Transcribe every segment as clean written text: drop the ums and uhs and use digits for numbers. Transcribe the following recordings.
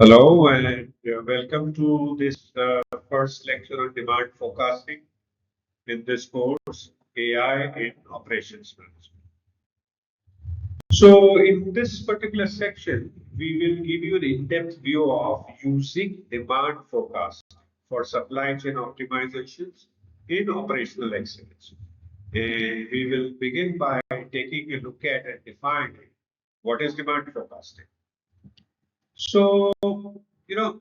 Hello and welcome to this first lecture on demand forecasting in this course, AI in Operations Management. So, in this particular section, we will give you an in-depth view of using demand forecast for supply chain optimizations in operational excellence. And we will begin by taking a look at and defining what is demand forecasting. So, you know,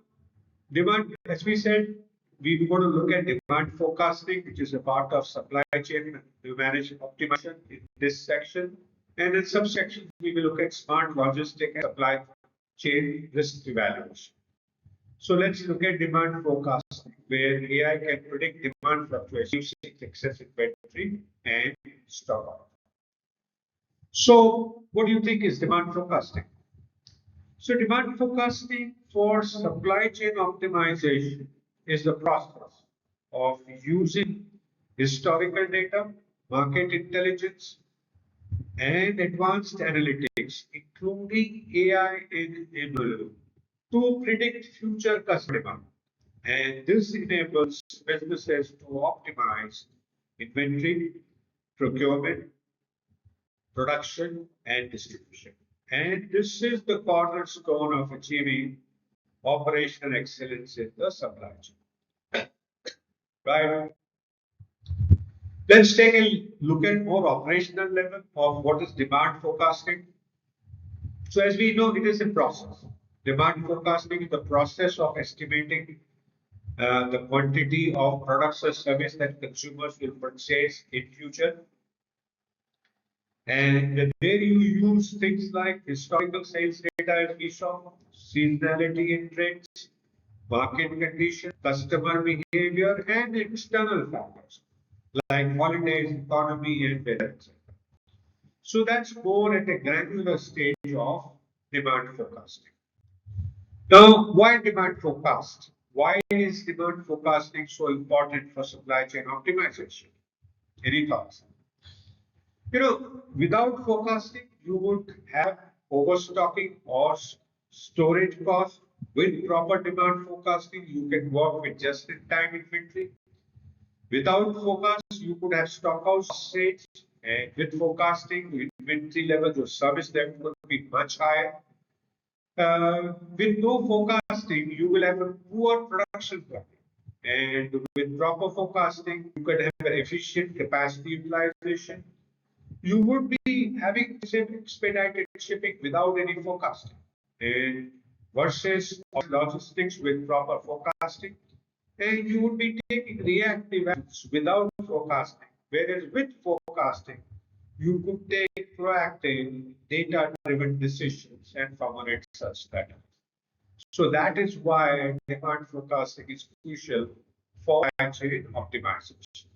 demand, as we said, we're going to look at demand forecasting, which is a part of supply chain management optimization in this section. And in subsection, we will look at smart logistic and supply chain risk evaluation. So let's look at demand forecasting, where AI can predict demand fluctuations using excess inventory and stock. So, what do you think is demand forecasting? So demand forecasting for supply chain optimization is the process of using historical data, market intelligence, and advanced analytics, including AI and ML, to predict future customer demand. And this enables businesses to optimize inventory, procurement, production, and distribution. And this is the cornerstone of achieving operational excellence in the supply chain. Right? Let's take a look at more operational level of what is demand forecasting. So as we know, it is a process. Demand forecasting is the process of estimating the quantity of products or service that consumers will purchase in future. And there you use things like historical sales data as we saw, seasonality in trends, market condition, customer behavior, and external factors like holidays, economy, and weather, etc. So that's more at a granular stage of demand forecasting. Now, why demand forecast? Why is demand forecasting so important for supply chain optimization? Any thoughts? Without forecasting, you would have overstocking or storage costs. With proper demand forecasting, you can work with just-in-time inventory. Without forecast, you could have stockhouse rates, and with forecasting, inventory levels or service level would be much higher. With no forecasting, you will have a poor production plan. And with proper forecasting, you can have an efficient capacity utilization. You would be having same expedited shipping without any forecasting. And versus logistics with proper forecasting, and you would be taking reactive actions without forecasting. Whereas with forecasting, you could take proactive, data-driven decisions and formulate such patterns. So that is why demand forecasting is crucial for actually optimization.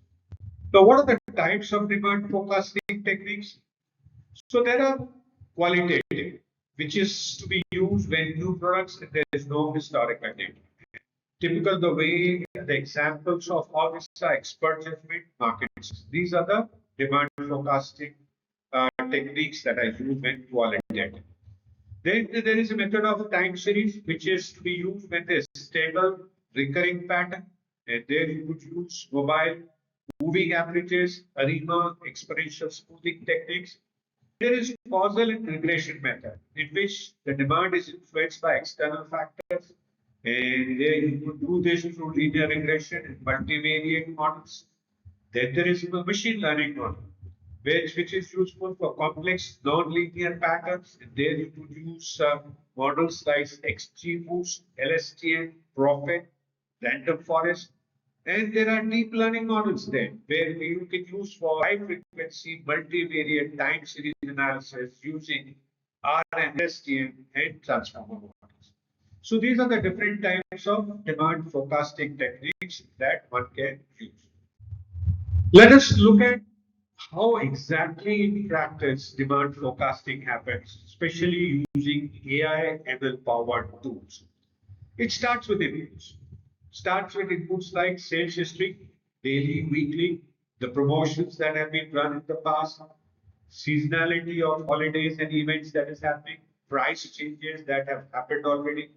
Now, what are the types of demand forecasting techniques? So there are qualitative, which is to be used when new products and there is no historical data. Typical the way the examples of all this are expert judgment markets. These are the demand forecasting techniques that I use when qualitative. Then there is a method of time series, which is to be used when there is stable recurring pattern. And there you could use mobile moving averages, ARIMA, exponential smoothing techniques. There is causal and regression method, in which the demand is influenced by external factors. And there you could do this through linear regression and multivariate models. Then there is a machine learning model, which is useful for complex non-linear patterns. And there you could use models like XGBoost, LSTM, Prophet, Random Forest. And there are deep learning models there, where you can use for high frequency multivariate time series analysis using R and STM and transformer models. So these are the different types of demand forecasting techniques that one can use. Let us look at how exactly in practice demand forecasting happens, especially using AI ML powered tools. It starts with inputs. Starts with inputs like sales history, daily, weekly, the promotions that have been run in the past, seasonality of holidays and events that is happening, price changes that have happened already,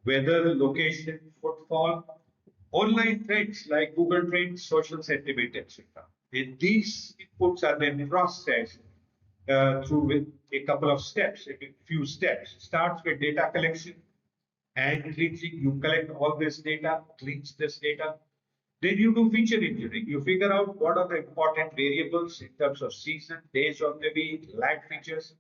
weather, location, footfall, online trends like Google Trends, social sentiment, etc. And these inputs are then processed through with a couple of steps, a few steps. Starts with data collection and cleansing. You collect all this data, cleanse this data. Then you do feature engineering. You figure out what are the important variables in terms of season, days of the week, lag features.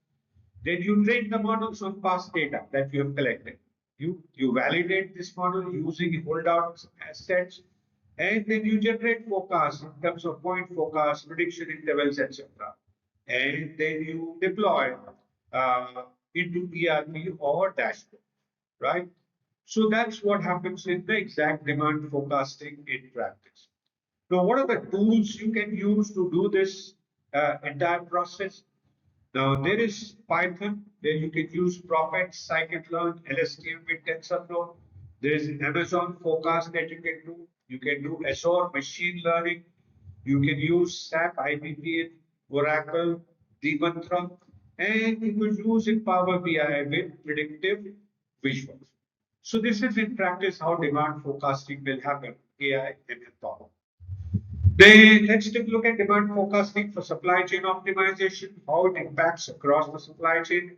Then you train the models on past data that you have collected. You validate this model using holdout sets, and then you generate forecasts in terms of point forecasts, prediction intervals, etc. And then you deploy into ERP or dashboard, right? So that's what happens in the exact demand forecasting in practice. Now, what are the tools you can use to do this entire process? Now, there is Python, where you can use Prophet, Scikit-learn, LSTM with TensorFlow. There is Amazon Forecast that you can do. You can do Azure Machine Learning. You can use SAP, IBM, Oracle, Demantra, and you could use in Power BI with predictive visuals. So this is in practice how demand forecasting will happen, AI and power. Then let's take a look at demand forecasting for supply chain optimization, how it impacts across the supply chain.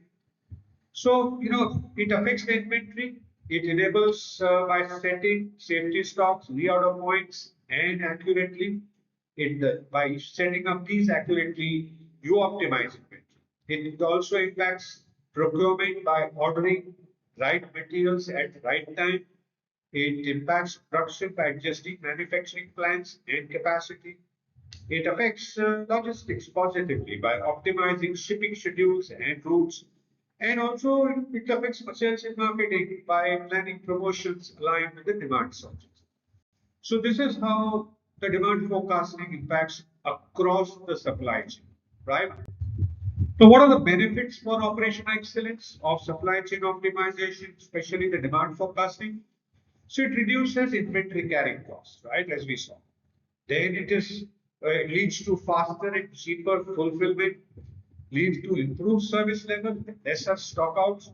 So, it affects the inventory. It enables by setting safety stocks, reorder points, and accurately. By setting up these accurately, you optimize inventory. It also impacts procurement by ordering right materials at right time. It impacts production by adjusting manufacturing plans and capacity. It affects logistics positively by optimizing shipping schedules and routes. And also, it affects sales and marketing by planning promotions aligned with the demand surges. So, this is how the demand forecasting impacts across the supply chain, right? So, what are the benefits for operational excellence of supply chain optimization, especially the demand forecasting? So, it reduces inventory carrying costs, right, as we saw. Then it leads to faster and cheaper fulfillment, leads to improved service level, lesser stockouts,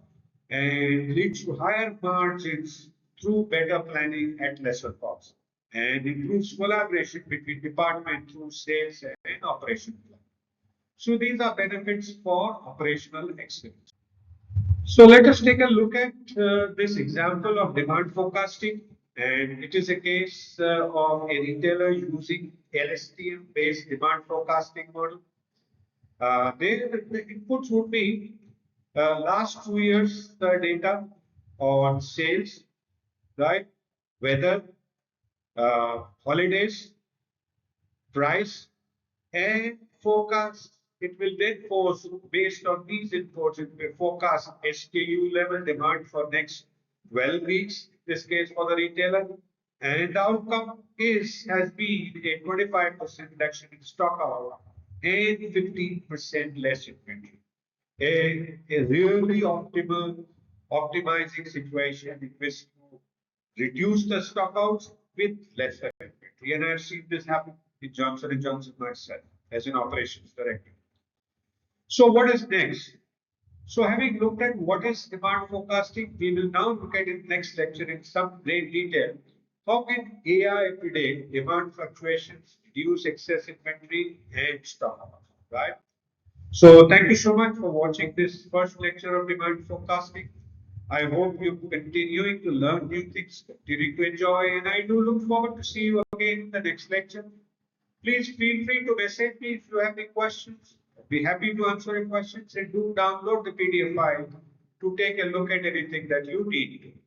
and leads to higher margins through better planning at lesser cost, and improves collaboration between department through sales and operation. So these are benefits for operational excellence. So let us take a look at this example of demand forecasting. And it is a case of a retailer using LSTM based demand forecasting model. The inputs would be last 2 years the data on sales, right? Weather, holidays, price, and forecast. It will then force, based on these inputs, it will forecast SKU level demand for next 12 weeks, in this case for the retailer. And the outcome has been a 25% reduction in stock out and 15% less inventory. A really optimizing situation in which to reduce the stockouts with lesser inventory. And I've seen this happen in Johnson and Johnson myself as an operations director. So what is next? So having looked at what is demand forecasting, we will now look at it next lecture in some great detail. How can AI predict demand fluctuations, reduce excess inventory and stock, right? So thank you so much for watching this first lecture of demand forecasting. I hope you're continuing to learn new things, continuing to enjoy, and I do look forward to see you again in the next lecture. Please feel free to message me if you have any questions. I'd be happy to answer your questions, and do download the PDF file to take a look at anything that you need.